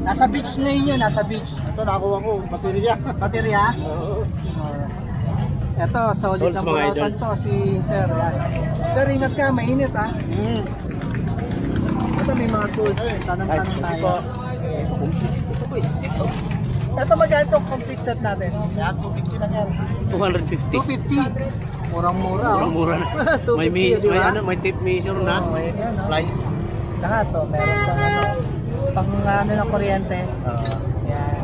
Nasa beach na yun, nasa beach. Ito nakuha ko, baterya. Baterya? Oo. Ito, solid Tools, na mga burotan to si Sir. Yan. Sir, ingat ka, mainit ha. Ito may mga tools, tanong-tanong tayo. Ito po, isip to. Ito magkano itong complete set natin? Kaya 250 lang yan. 250. 250. Murang-mura oh. Murang-mura na. 250, di ba? May tip measure na. Oh, ayan, oh. Flies. Lahat to, meron pang ano, pang ano ng kuryente. Yan.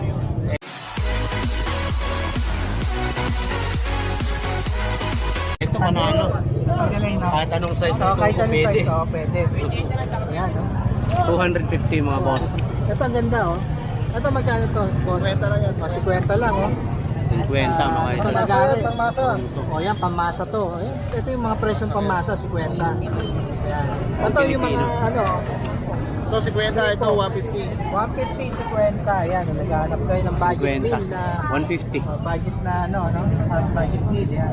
Ito manalo. Ang galing no? Kahit anong size Oh, kahit anong pwede. size, oh, pwede. Ayan, oh. 250 mga boss. Ito ang ganda, oh. Ito magkano to, boss? 50 lang yan. Oh, 50 lang, oh. 50 mga Ito idol. nag-aaral. Pangmasa. Oh, yan, pamasa to. Ayan, ito yung mga presyong pamasa, 50. Ayan. Ito yung mga, ano, Ito 50, ito 150. 150, 50. Ayan, naghahanap kayo ng budget 50. meal na, 150. budget na, ano, budget meal, yan.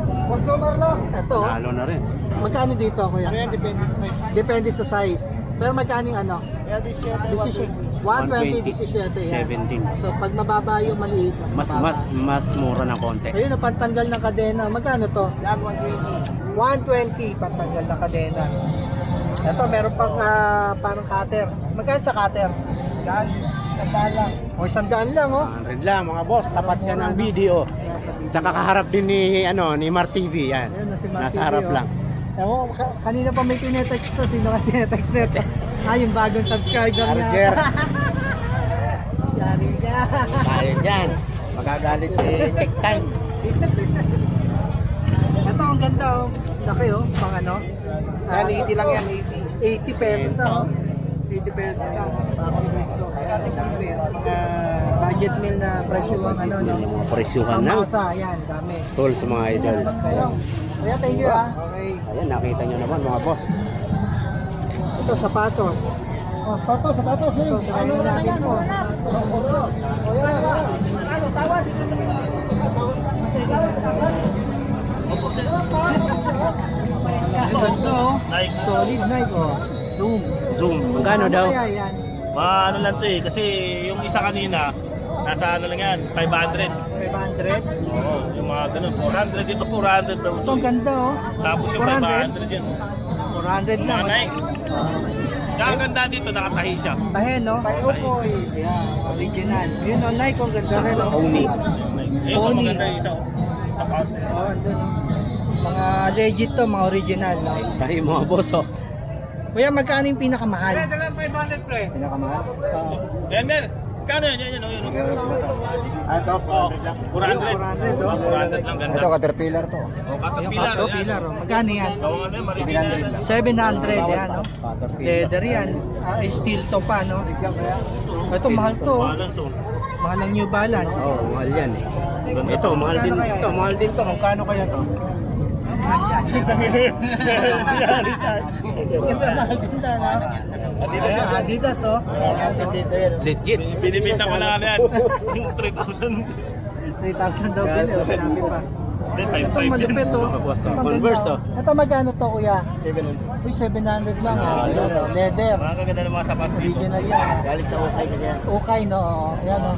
Ito, Talo na rin. magkano dito, kuya? Ano yan, depende sa size. Depende sa size. Pero magkano yung ano? Kaya Decision. 120, 17. Yan. 17. So, pag mababa yung maliit, Mas mababa. mas mura ng konti. Ayun, ang pantanggal ng kadena. Magkano to? Yan, 120. 120 pantanggal ng kadena. Ito, meron pang parang cutter. Magkano sa cutter? Yan, 100 lang. O, 100 lang, oh. 100 lang mga boss. Tapat siya ng video. Tsaka kaharap din ni ni Mar TV yan. Ayun, si Mark Nasa TV, harap oh. lang. Ewan ko, kanina pa may tinetext to. Sino ka tinetext nito? Yung bagong subscriber niya. Arger. Yari niya. Tayo dyan. Magagalit si Take Time. Ito, ang ganda, oh. Laki, oh. Pang ano? Yan, 80 lang yan, 80 pesos na, oh. 80 pesos na. Dami, oh. Mga budget meal na presyo ang ano, no? Mga presyuhan na. Pamasa, yan, dami. Tools mga idol. Kayo. Kuya, thank you, ah. Okay. Ayan, nakita nyo naman mga boss. Ito, sapatos. Oh, sapatos. Ito, try mo natin po. Ito, Nike. solid Nike, oh. Zoom. Zoom. Magkano daw? Kaya yan? Ano lang to eh, kasi yung isa kanina, nasa ano lang yan, 500. 500. Oo, yung mga ganun, 400. Dito 400 daw Ito, to ang eh. ganda, oh. Tapos yung 500 yan. 400 Yung lang. mga Nike. Kaya ang ganda dito, nakatahi siya. Tahen, no? Ukoy. Yan, original. Yun, oh, Nike, ang ganda rin, oh. Oni. Ayun, Pony. maganda yung isa. Oh. Sapat. Oh, andun, oh. Mga legit to, mga original, no? Tayo mga boss oh. Kuya, magkano yung pinakamahal? Dalang 500 pre. Pinakamahal? Oo. Yan, men. Kano yan, yan, yan. Ito, Oh, 400. 400, oh. 400 lang ganda. Caterpillar to. Oh, Yung Caterpillar. Caterpillar, oh. Magkano yan? Oo, ano yan, maribina yan. 700 yan, no? Leather yan. Steel to pa, no? Ito, mahal to. Oh. Balance, oh. Mahal ng New Balance. Oh, mahal yan eh. Ito, mahal din ito. Mahal din to. Magkano kaya to? Mahal din na, no? Ayan, Adidas, oh. Legit. Binibenta ko na yan. Yung 3,000. 3,000 daw din, oh. Sinabi pa. Hindi, Ito 5,500 yan. malupit, oh. Converse, Ito, Converse, ganda, oh. Ito, magkano to, kuya? 700. Uy, 700 lang, ah. Yun, oh. Leather. Mga kaganda ng mga sapatos dito. Original yan, ah. Galing sa okay ka yan. Okay, no? Oo. Ayan, oh.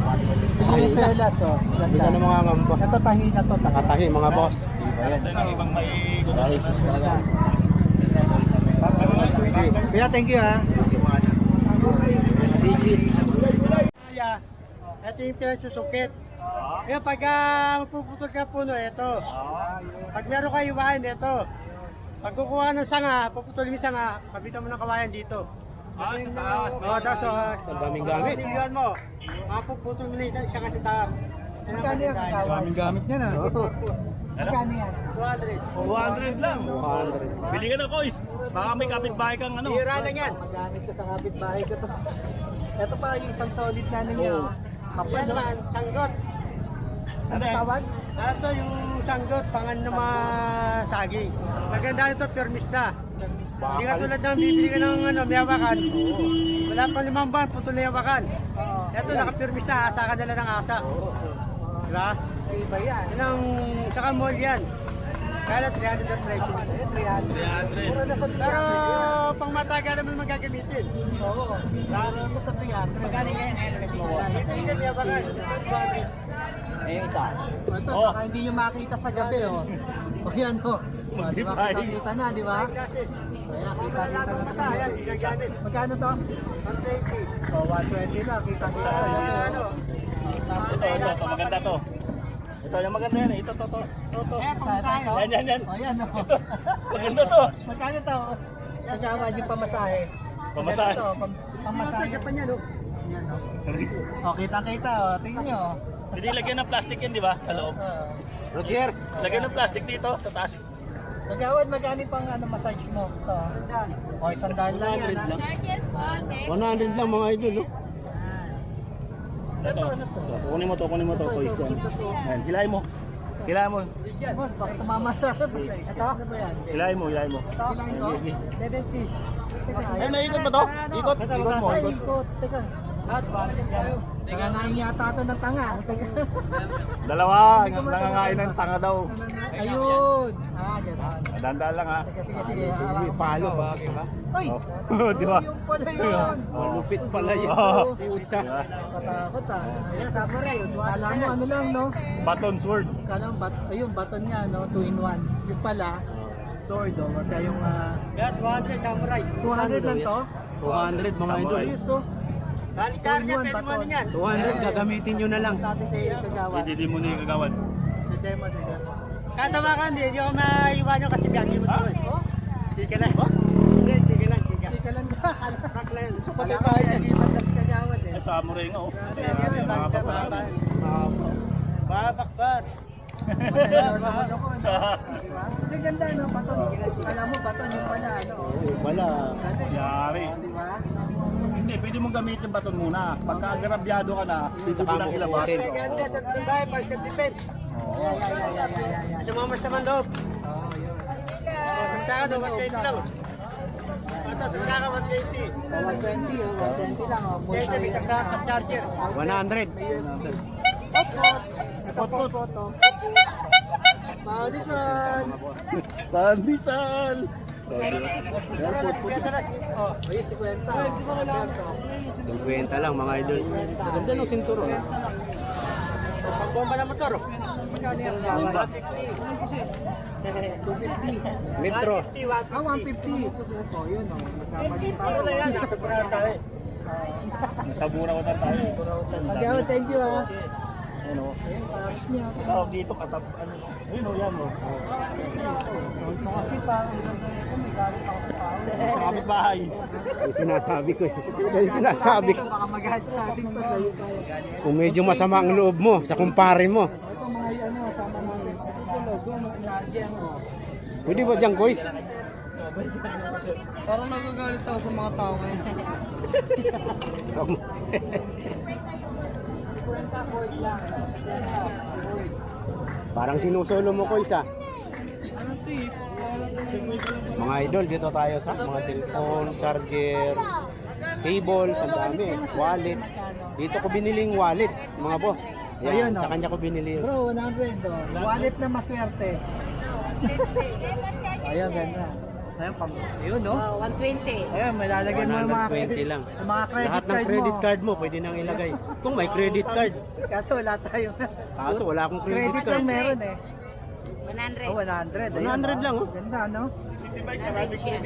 Tingnan yung selas, oh. Hindi Ganda. ka na mga ngamba. Ito, tahi na to. Nakatahi mga boss. Ayan. Ito yung ibang may... Galing sa talaga. Kuya, thank you, ha. Legit. Ito yung pinagsusukit. Kaya pag magpuputol ka puno, ito. Pag meron kayo iwain, ito. Pag kukuha ng sanga, puputol mo yung sanga, kabitan mo ng kawayan dito. Ah, sa taas. Oo, tapos Ang daming gamit. tingnan mo. Puputol mo na yung sanga sa taas. Magkano yan? Daming gamit niya na. Magkano yan? 200. 200 lang. 200. Bili ka na, boys. Baka may kapitbahay kang ano. Hira lang yan. Magamit ko sa kapitbahay ko to. Ito pa yung isang solid na ninyo. Kapal naman, sanggot. Ano tawag? Ito yung sanggot, pangan na mga saging. Maganda ito, permista. Hindi ka tulad ng bibili ka ng ano, may hawakan. Wala pa 5 buwan, putol na yung hawakan. Ito, naka-permista, asa ka nila ng asa. Diba? Iba yan. Yan ang, saka mall yan. Kaya 300 ang presyo. 300. Pero pang matagal naman magagamitin. Oo. Lalo mo sa 300. Magkano yan? isa. Ito, Oh. baka hindi nyo makita sa gabi, oh. O yan, oh. O, di ba? Magbibay. Kita na, di ba? Ayan, kita na to sa gabi. Magkano to? 120. O, 120 lang. Kita sa gabi, oh. Ito, maganda to. Ito, yung maganda yan eh. Ito. Yan. O, yan, oh. Maganda to. Magkano to? Nagawad yung pamasahe. Pamasahe. Magkano to? Pamasahe. Yan, oh. O, kita-kita, oh. Tingnan nyo, oh. Hindi lagyan ng plastic yan, di ba? Sa loob. Roger, Lagyan ng plastic dito, sa taas. Nagawad, magkano pang massage mo? Ito, o, 100 lang yan, ha? 100 lang mga idol, no? Ito. Kunin mo to, toys yan. Yan, hilahin mo. Oh, bakit tumama sa ito? Ano ba yan? Hilahin mo. Ito? Hilahin ko? 70. Teka, Ay, naikot ba to? Ikot mo. Ay, ikot. Teka. Teka, nahin yata ito ng tanga. Teka. Dalawa, nangangain ng tanga daw. Ayun. Gano'n. Dandaan lang ha. Teka, sige. Hawakan mo. Palo ba? Ay! Oh, di ba? Yung pala yun. Lupit pala yun. Oh. Pucha. Katakot Ayan, samurai. Kala mo ano lang, no? Baton sword. Kala mo, ayun, baton niya, no? 2-in-1. Yung pala, sword, oh. Kaya yung... 200 samurai. 200 lang to? 200 mga idol. Ayos, oh. 2-in-1 baton. 200 gagamitin nyo na lang. Dati tayo kagawa. Hindi mo na yung kagawan. Demo, diba? Katawakan din, hindi ako maiwan yung kasi biyahe mo ito eh. Sige lang. Tika lang ba? So, pati tayo, nagibat kasi kagawad eh. Ay, samurai nga oh. Mga papalala. Babakbat. Nagawad ako, no? Diba? Ang ganda, no? Baton. Alam mo, baton yung pala, ano? Wala. Yari. Diba? Hindi, pwede mong gamitin baton muna. Pagka agarabyado ka na, dito Tsaka lang mo ilabas. kukunin. Ganda sa bahay, para sa defense. Yeah. Sumama sa mandoob. Oh, yun. Sa akin, 120 lang. Ito, sa saka 120. 120, oh. 120 lang, oh. Kaya sabi sa charger. 100. Pot. Paudisan. Pandesal! Oh, ayun, 50. Oh. 50 lang mga idol. Ganda ng sinturon. Pagbomba ng motor. Magkano yung Bomba. 250. Metro. 150. Oh, yun, oh. Masama din tayo. Ano na yan? Nakapura tayo. Sa Burawatan tayo. Magkano, thank you, ah. Ano? Ayun, parang niya. Tawag dito katap. Ayun o, yan o. Ito kasi parang may galit ako sa tao. Kapit bahay. Yung sinasabi ko. Yung sinasabi ko. Baka magalit sa atin to, layo tayo. Kung medyo masama ang loob mo sa kumpare mo. Ito mga ano, sama natin. Ito logo, mga mo. Pwede ba dyan, guys? Parang nagagalit ako sa mga tao ngayon. Parang sinusolo mo ko isa. Mga idol, dito tayo sa mga cellphone, charger, cables, ang dami. Wallet. Dito ko biniling wallet, mga boss. Ayun, Yan, sa oh. kanya ko binili. Bro, 100 oh. Wallet na maswerte. Ayun, ganda. Ayun, yun no? Oh, 120. Ayun, may lalagyan mo yung mga 120 lang. yung mga credit Lahat ng card credit mo. card mo, pwede nang ilagay. Kung may credit card. Kaso wala tayo. Kaso wala akong credit Credit card. lang meron eh. 100. Oh, 100. Ayun, 100 lang, oh. Ganda, no? 100 siya.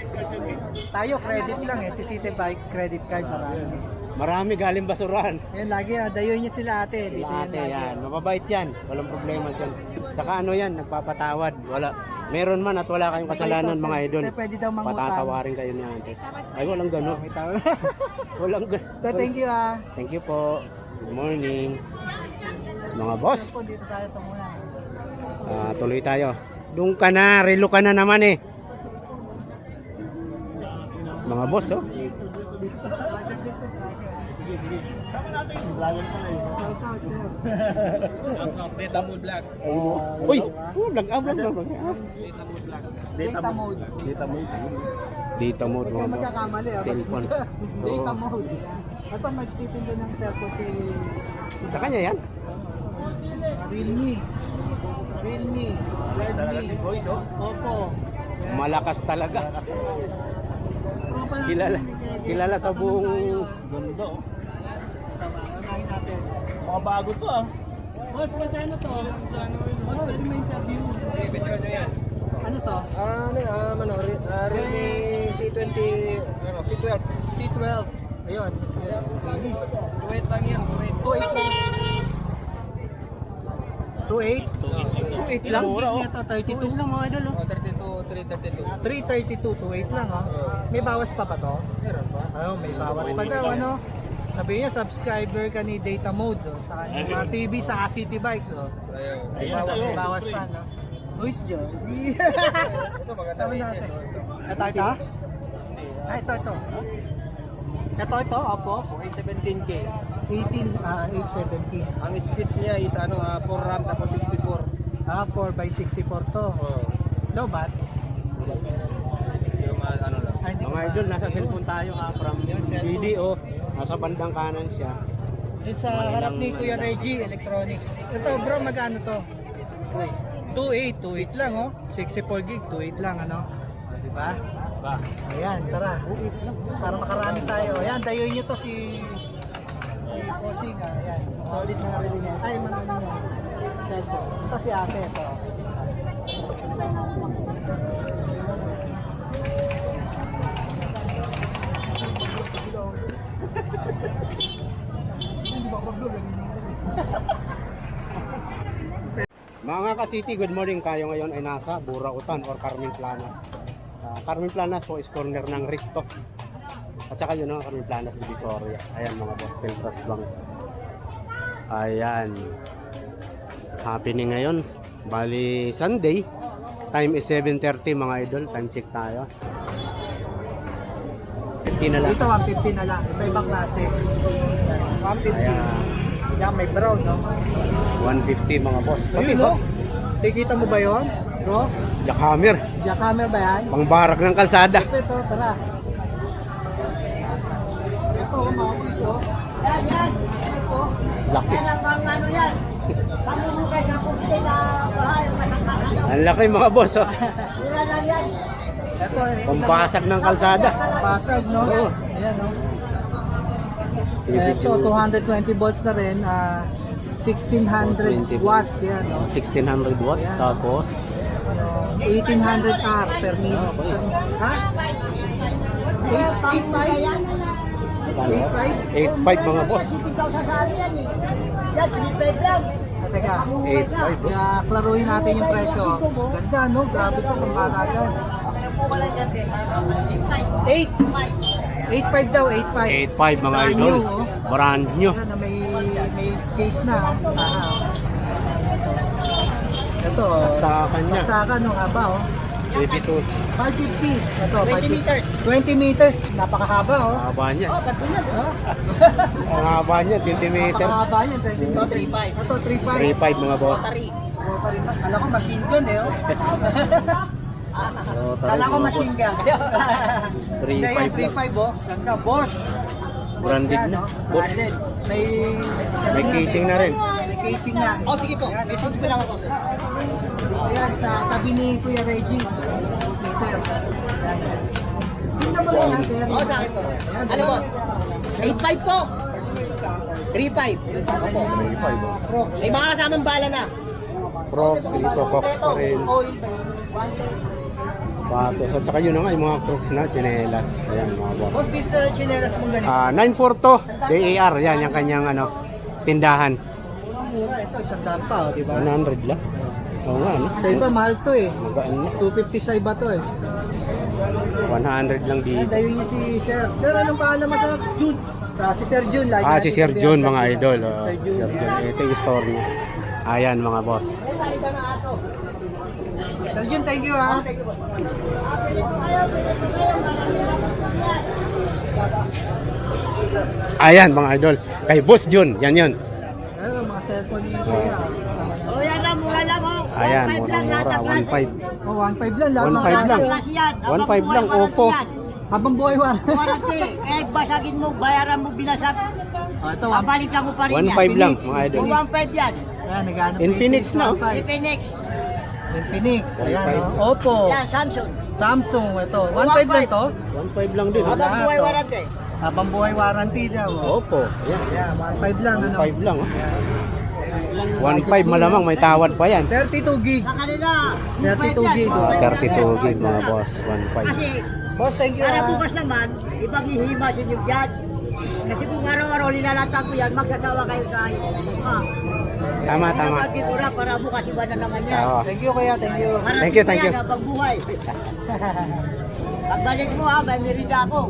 Tayo credit lang eh. Si City Bike credit card marami. Marami galing basurahan. Ayun, lagi dayon niya sila ate. Dito Ate lagi. yan, mababait yan. Walang problema dyan. Saka ano yan, nagpapatawad. Wala. Meron man at wala kayong kasalanan mga idol. Pwede daw mangutang. Patatawarin kayo ni ate. Ay, walang gano'n. May tao. Walang gano'n. So, thank you ah. Thank you po. Good morning. Mga boss, Po, dito tayo ito muna. tuloy tayo. Doon ka na, relo ka na naman eh. Mga boss, oh. Uy, nag-upload na ba? Data mode. Data mode Huwag mga ka boss. magkakamali ah. Cellphone. Data Oo. mode. Ito magtitinda ng cellphone si Sa kanya yan? Realme. Realme. Redmi. Voice oh. Oppo. Malakas talaga. Kilala sa buong Ganda oh. Tama, unahin natin. Nakabago to ah. Boss, magkano to? Boss, pwede mo interview. Ano to? Realme C20, ano, C12. C12. Ayun. Finish. 2.8 lang yan, 2.8 lang. 2.8? 2.8 lang. Mura, oh. Ito, 32 lang mga idol. oh. 32, 332. 332, 2.8 lang. May bawas pa ba to? Meron pa. Ano, may bawas pa daw. Ano? Sabi niya, subscriber ka ni Data Mode. Oh. Sa kanyang mga TV, sa City Bikes. Oh. May Ayan, sa'yo. bawas pa. No? Luis John. Ito maganda Sabi rin natin. yan. Ito, ito? Ah, ito. Ito, opo. 817K. 817. Ang speeds niya is ano, 4 RAM tapos 64. 4x64 to. Oh. Low bat? Yung ano lang. Ay, hindi ko Mga pa- idol, nasa cellphone tayo ha, from video. Nasa bandang kanan siya. Yung sa harap ni Kuya Reggie Electronics. Ito bro, magkano to? 2.8 lang oh. 64 gig, 2.8 lang ano. Diba? Ayan, tara. Para makarami tayo. Ayan, dayuin nyo to si Bossing. Ayan, solid na rin niya. Ay, manano niya. Cellphone. Ito si ate. Ito. Mga ka-city, good morning. Tayo ngayon ay nasa Burautan or Carmen Planas. Carmen Planas po is corner ng Risto. At saka yun ang Carmen Planas, Divisoria. Ayan mga boss, Peltras Bank. Ayan. Happening ngayon. Bali Sunday. Time is 7:30 mga idol. Time check tayo. 50 na lang. Dito 150 na lang. Iba ibang klase. 150. Ayan. Yan, may brown, no? 150 mga boss. Ayun, no? Tikita mo ba yun? Bro? Jackhammer. Jackhammer ba yan? Pangbarak ng kalsada. Ito, tara. Ito, mga boys, oh. Yan. Ito. Laki. ang ano yan. Pamumugay na kumpi na bahay. Ang laki mga boss. Oh. Mura lang yan. Ito, Pambasag ng kalsada. Pasag, no? Oo. Ayan, no? Ito, 220 volts na rin. 1600 watts yan, no? 1600 watts. Ayan. Tapos 1800 R per minute. Ha? 8.5? 8.5 mga boss. Teka, 8.5 bro. kaya klaruhin natin yung presyo. Ganda, no? Grabe ito kung kanagan. 8.5 daw, 8.5. 8.5 mga Brand idol. new, oh. Brand new. Ayan, may case na. Ito, Sa kanya. Saka no nga ba, oh. 22. 550. Ito, 20 meters. 20 meters. Napakahaba, oh. Haba niya. Oh. Ang haba niya, 20 meters. Napakahaba yan, 20 meters. Ito, 3.5. 3.5 mga boss. Rotary pa. Kala ko machine gun eh, oh. Rotary, Kala ko mga machine boss. gun. 3.5 lang. 3.5, oh. Ganda, Bosch. Branded Yan, na. oh. Boss. Branded. May casing na rin. May casing na. Oh, sige po. Message ko lang ako. Ayan, sa tabi ni Kuya Reggie. Ni Sir. Ayan, ayan. Tingnan mo rin yan, Sir. Oh, sa akin to. Ayan, Ano boss? 8.5 po. 3.5. Opo. 3.5. oh. Crocs. May mga kasamang bala na. Crocs, ito, Crocs pa rin. Patos. At saka yun na nga, yung mga Crocs na, chinelas. Ayan mga boss. Boss, this chinelas mong ganito. 942 DAR. Yan, yung kanyang tindahan. Ang mura, ito, isang daan pa, oh, di ba? 100 lang. Oo nga, no? Sa iba, mahal to eh. Magaan na. 250 sa iba to eh. 100 lang Ayan, dito. dayo niya si Sir. Sir, anong pangalan mo sa June? Si Sir June. lagi Si natin Sir sabihan June, natin mga yan. idol. Oh. Sir June. Sir June. Ito yung store niya. Ayan, mga boss. Sir June, thank you ha. Ayan, mga idol. Kay Boss June. Yan yun. Ayun, mga cellphone ni Kuya. Oh, yan lang, mura lang oh. Ayan, 1.5 lang, lahat mura. ng klase. 1.5. Oh, 1.5 lang. Lahat 1.5 ng lang. klase. Klase yan. 1.5 lang, Oppo. Habang buhay wala. Warranty. Eh, basagin mo, bayaran mo binasag. Oh, ito, Babalikan mo pa rin yan. 1.5 lang, mga idol. Oh, 1.5 yan. Ayan, naghanap Infinix na, oh. Infinix. Infinix. Ayan, 1.5. oh. Oppo. Yan, Samsung. Samsung, ito. Oh, 1.5 lang 1.5. to. 1.5 lang din. Wala. Habang buhay to. warranty. Habang buhay warranty daw. Oh. Opo. Ayan. Yeah, 1.5 lang. Ano? 1.5 lang. Oh. 1.5 malamang may tawad pa yan. 32 gig. Sa kanila. 32 gig. Ah, 32 gig mga boss. 1.5. Kasi, Boss, thank you. para ah. bukas naman, ibang hihimasin yung dyan. Kasi kung araw-araw nilalata ko yan, magsasawa kayo sa Tama, tama. Dito na para bukas iba na naman yan. Oo. Thank you kuya, thank you. Para Thank you, dito thank you. yan habang buhay. Pagbalik mo ha, may merida ako.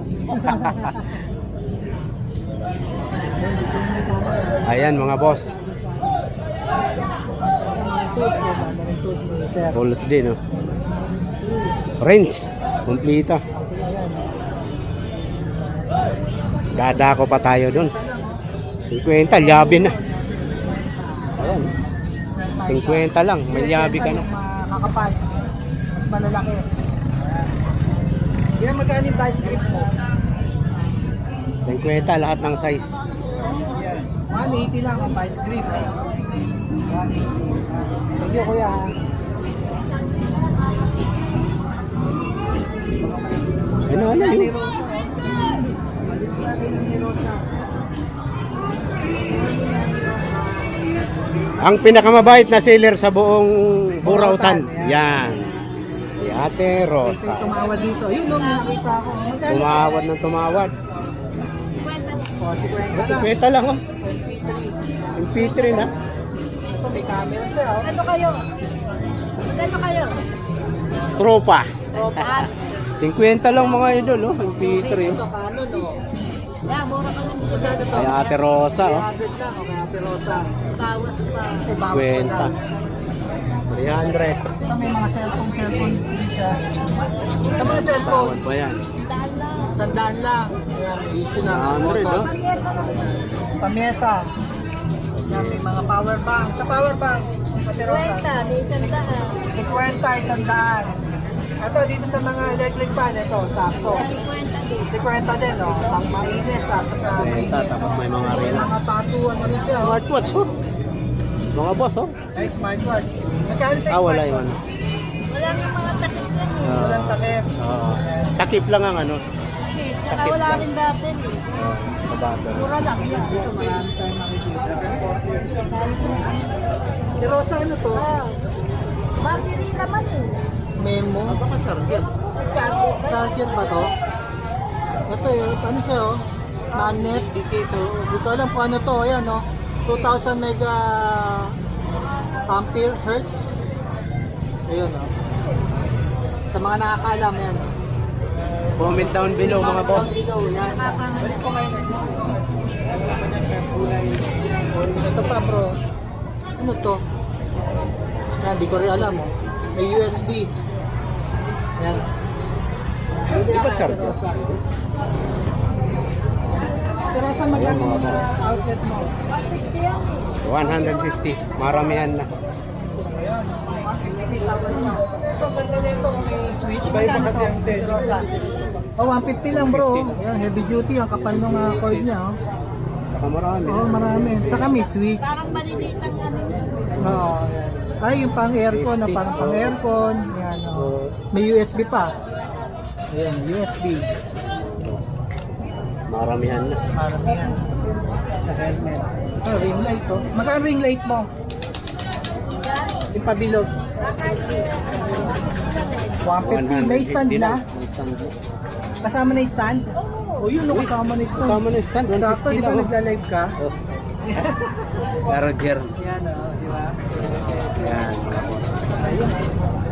Ayan mga boss. Tools, tools ni sir. Tools din, oh. Wrench. Kumplita. Dadako pa tayo dun. 50, liabi na. Ayan. 50 lang, may liabi ka na. Makakapal. Mas malalaki. Yan magkano yung price grip mo? 50 lahat ng size. 180 lang ang vice grip. 180. Thank you kuya. Ano yun? Ang pinakamabait na seller sa buong Burautan. Yan. Si Ate Kasi Rosa. tumawad dito. Yun no, may nakita ako. Magkano? Tumawad ng tumawad. Oh, 50 Kasi lang. peta lang, oh. MP3 na. Ito may camera siya. Oh. Ano kayo? Ano kayo? Tropa. Tropa. 50 lang mga idol, oh. MP3, Ito oh. Canon, oh. Yeah, mura ka lang. Magkano to? Ay, Ate Rosa, oh. 300 lang, okay, Ate Rosa. Bawas pa. Ay, bawas pa 50. lang. 300. Ito may mga cellphone din siya. Sa mga cellphone, Tawad pa yan. sandaan lang. Ayan, may issue na. 100, Motor. oh. Pamesa. Yan, may mga power bank. Sa power bank, Ate Rosa. 50, may isang daan. 50, isandaan. Ito, dito sa mga electric fan, ito, sakto. 50 din, no? Pang mainit, sakto sa 50, tapos may mga May relo. mga tattoo, ano rin siya, oh. Smartwatch, oh. Mga boss, oh. Ay, smartwatch. Magkano sa Ah, wala yun. smartwatch? Wala nga mga takip yan eh. Walang takip. Oo. Takip lang ang ano. Saka wala rin battery. Kabata. Mura lang yan. Ito, marami tayong makikita. Pero sa ano to? Ah, battery naman eh. Memo. Baka charger. Charger ba to? Ito yun, ano siya oh? Magnet. Dito. Dito alam kung ano to. Ayan oh. 2000 mega ampere hertz. Ayun oh. Sa mga nakakaalam yan. Comment down below mga boss. Below, yan. Balik ko ngayon. Ito pa bro. Ano to? Yan, di ko rin alam oh. May USB. Yan. Di ba charger? Pero sa magkano yung mga outlet mo? 150. Maramihan na. Ito, ganda nito kung may switch. Iba-iba kasi ang Rosa. Oh, 150 lang bro. Yan, heavy duty. Ang kapal ng cord niya. Oh. Saka marami. Oo, marami. Saka may switch. Parang malinis ang ano. Oo, yan. Ay, yung pang aircon. Parang pang aircon. Yan, oh. May USB pa. Ayan, USB. Maramihan na. Parang yan. Sa helmet. Ito, ring light to. Magkano ring light mo? Yung pabilog. 150. May stand na. May stand na. Kasama na yung stand? O yun, no, kasama na yung stand. Kasama na yung stand. Sakto, 150 di ba lang, oh. nagla-live ka? Oh. Roger. Yan, o, di ba? Yan mga boss. Ayun.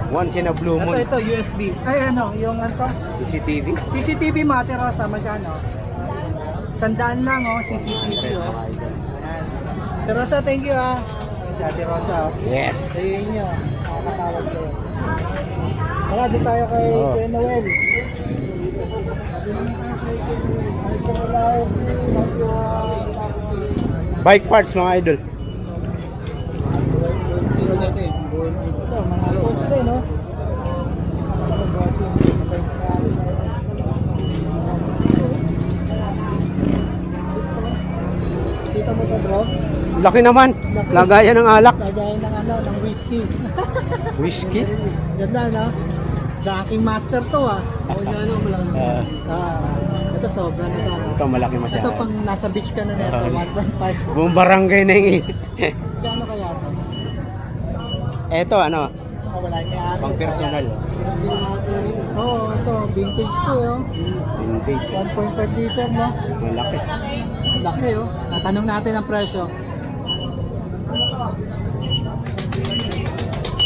Once in a blue moon. Ito, USB. Ay, ano, yung ano? CCTV. CCTV mo, Ate Rosa, magkano? 100 lang, oh, CCTV, oh. Ayan. Ate Rosa, thank you, ah. Ate Rosa, oh. Yes. Sa inyo, nakakatawag kayo. Tara, di tayo kay Oh. Kuya Noel. Bike parts mga idol. Ito, mga tools din, no? Kita mo to, bro? Laki naman. Lagayan ng alak. Lagayan ng ano, ng whiskey. Whiskey. Ganda, no? Drinking master to, ah. Oo, yan, no? Malaki. Ito sobra na to. Ito malaki Ito masyado. pang nasa beach ka na neto, Okay. 1.5. Buong barangay na yung Gano'n kaya ito? Ito ano, Wala niya. pang personal. Oo, ito. Vintage to, oh. Vintage. 1.5 liter, no? Malaki. Laki, oh. Natanong natin ang presyo.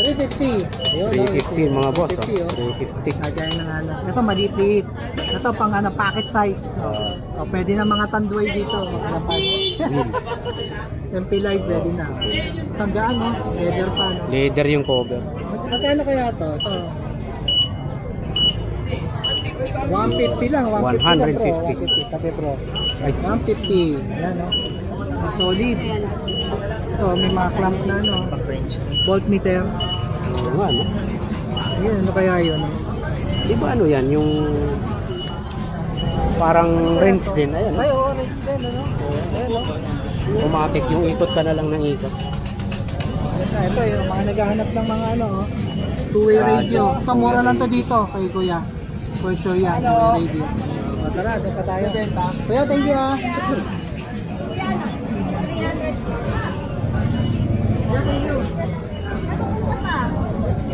350. Ayun, 350 mga boss. 350, oh. 350. Kagaya ng ano. Ito, maliit-liit. Ito, pang ano, packet size. O, pwede na mga tanduay dito. Magkapal. MP-Live, pwede na. Tanggaan, no? Leather pa, no? Leather yung cover. Magkano kaya to? Ito. 150 lang. 150 150. 150. Tabi, bro. Ay, 150. Yan, no? Solid. Ito, may mga clamp na, no? Voltmeter. oo nga, no? Yun, ano kaya yun? Di ba ano yan, yung parang wrench din. Ayan, Ay, orange din, ano? Ayan, no? automatic yung ikot ka na lang ng ikot. Ito, yung mga naghahanap ng mga ano, oh, two-way radio. Ito, mura lang to dito kay Kuya. For sure yan, two-way radio. O, tara, doon pa tayo. Kuya, thank you, ah.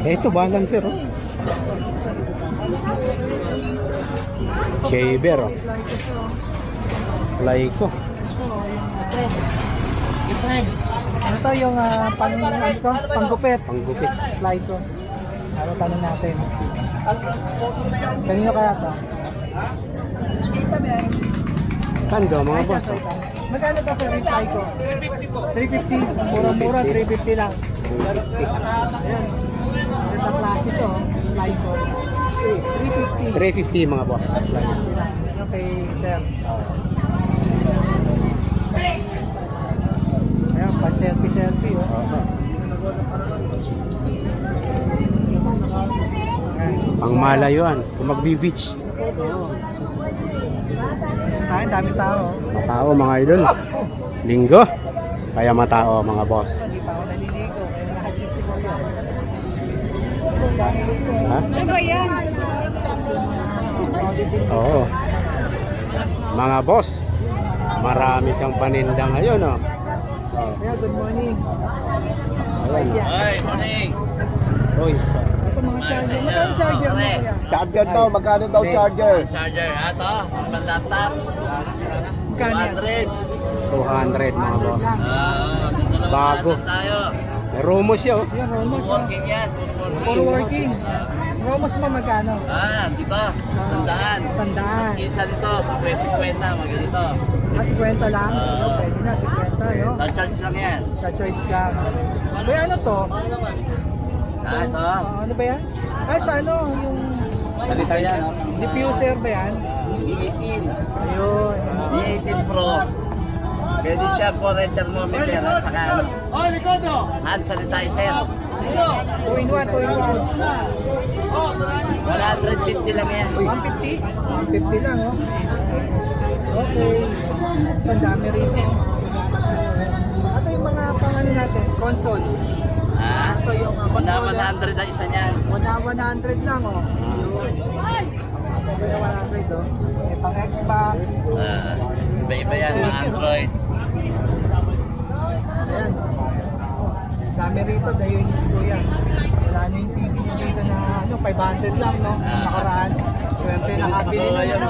Ito, balancer, oh. Shaver, oh. Laiko. Ano to yung panggupit? Panggupit. Fly to. Ano tanong natin? Kanino kaya to? Kando, mga Ay, boss. sa magkano ba sa reply ko? 350 po. 350. Mura-mura, 350 lang. Ayan. Ito klase to. Fly ko. 350. 350 mga boss. Okay, sir. Ayan, pa-selfie-selfie, oh. Pang malayuan, kung magbi-beach. Oo. Ay, dami tao. Matao mga idol. Linggo. Kaya matao mga boss. Hindi pa ako naliligo. Kaya lahat yung siguro. Ha? Oo. Mga boss. Marami siyang paninda ngayon, oh. Kaya, good morning. Ayan. Hi, morning. Royce. Ito mga charger. Magkano charger mo kaya? Charger daw, magkano daw charger? Charger, ato, ang laptop. Magkano yan? 200 mga boss. Bago. Tayo. May Romos siya, oh. Yan, Romos. Working yan. For working. Romos mo magkano? Dito, sandaan. Sandaan. Isa dito, 50, maganito. 50 lang? Ano, pwede na, 50, no? Na-charge lang yan. Ka-charge lang. Kaya ano to? Ito. Ano ba yan? Ay, sa ano, yung Salita yan, no? diffuser ba yan? B18. Ayun. B18 Pro. Pwede siya for a thermometer at saka hand sanitizer. 2-in-1, 2-in-1. 150 lang yan. 150? 150 lang, oh. Okay. Ang dami rin. Ito yung mga pangano natin, console. Ito yung controller. 100 ang isa niyan. 100 lang, oh. Yun. Ito na 100, oh. May pang Xbox. Iba-iba yan, mga Android. Ayan. Dami rito dahil yung si Kuya. Wala na yung TV niya dito na ano, 500 lang, no? Nakaraan. Swerte nakabili na yun.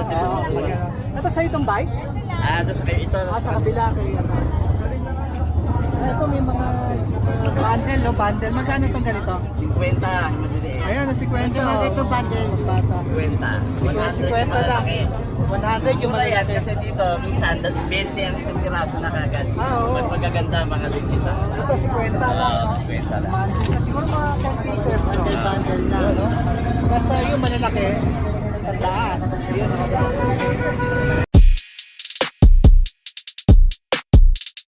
Ito sa itong bike? Doon sa kayo ito. Sa kabila kay ano. Ito may mga bundle, no? Bundle. Magkano itong ganito? 50, madali. Ayan, na 50. Ito bundle. Bata. 50. 50 lang. 100 yung Mura yan malaki. kasi dito, minsan 20 ang isang piraso na kagad. Oo. Pag magaganda, mga dito. Ito 50 lang, no? 50 lang. Bundle. Siguro mga 10 pieces, no? Bundle na, no? Kasi yung malalaki, tandaan. Yun, no?